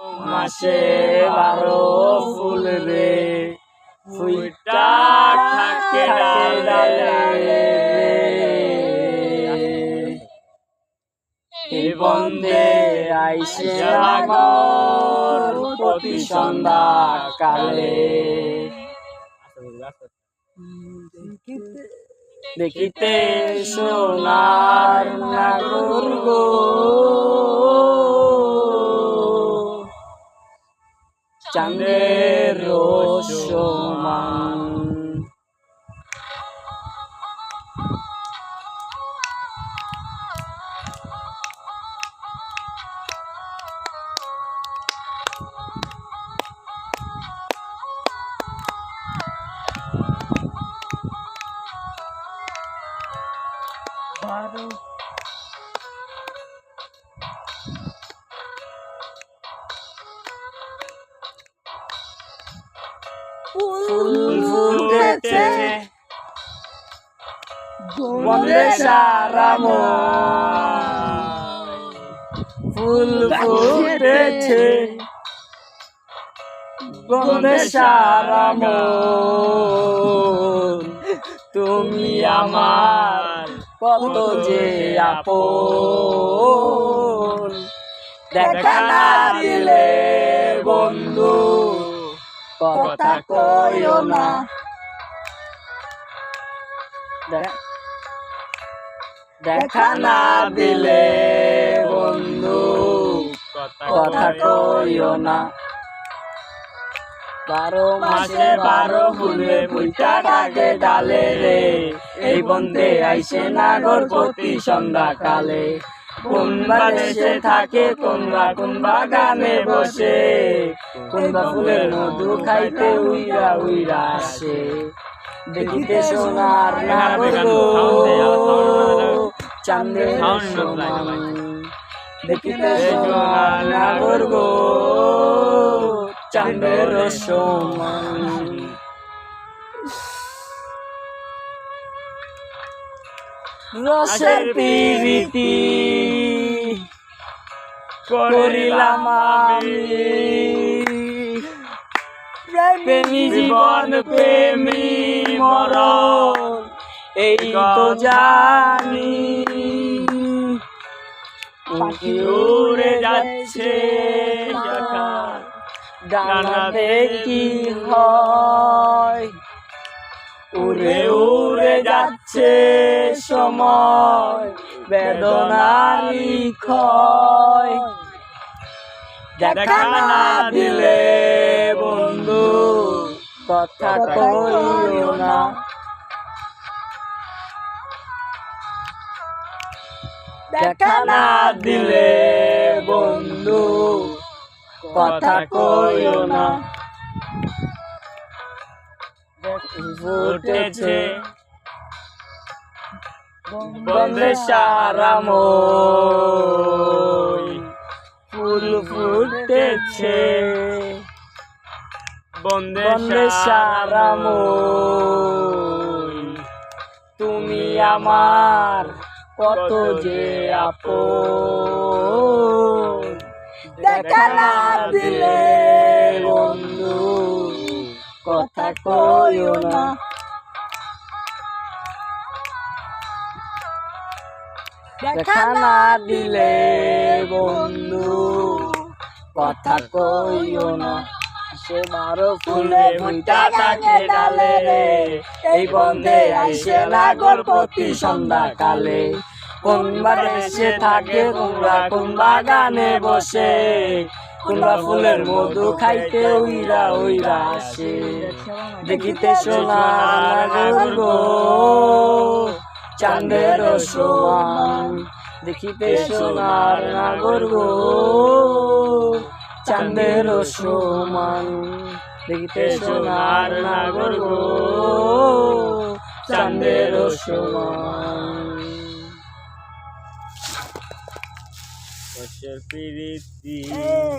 মাসে 12 ফুল রে ফুইটা থাকে ডালে এই বন্দে আইসে লাগর প্রতি সন্ধ্যা কালে দেখিতে সোনার নাগর গো চাঁদের সমান ফুল ফুটেছে বন্দে সারা ফুল ফুটেছে বন্দে সারা তুমি আমার কত যে আপন দেখা না দিলে বন্ধু কথা কইও না দেখা না দিলে বন্ধু কথা কইও না 12 মাসে 12 ফুলে ফুইটা থাকে ডালে রে এই বন্দে আইসে নাগর প্রতি সন্ধ্যা কালে কোন বাদেশে থাকে কোন বাগানে বসে কোন ফুলের মধু খাইতে উইরা উইরা আসে দেখিতে সোনার নাগর গো চাঁদের সমান দেখিতে সোনার নাগর গো চাঁদের সমান রসের প্রীতি করিলাম আমি প্রেমী জীবন প্রেমী মরণ এই তো জানি পাখি উড়ে যাচ্ছে ডানাতে কি হয় উড়ে উড়ে যাচ্ছে সময় বেদনারি ক্ষয় দেখা না দিলে বন্ধু কথা কইও না দেখা না দিলে বন্ধু কথা কইও না ফুটেছে বন্দে সারা ফুল ফুটেছে বন্দে সারা তুমি আমার কত যে আপন দেখা না দিলে বন্ধু কথা কইও না দেখা না দিলে বন্ধু কথা কইও না সে 12 ফুলে ফুইটা থাকে ডালে রে এই বন্দে আইসে নাগর প্রতি সন্ধ্যা কালে কোন বাদেশে থাকে কোন বাগানে বসে কোন ফুলের মধু খাইতে উইরা উইরা আসে দেখিতে সোনার নাগর গো চাঁদের সমান দেখিতে সোনার নাগর গো চাঁদের সমান দেখিতে সোনার নাগর গো চাঁদের সমান প্রীতি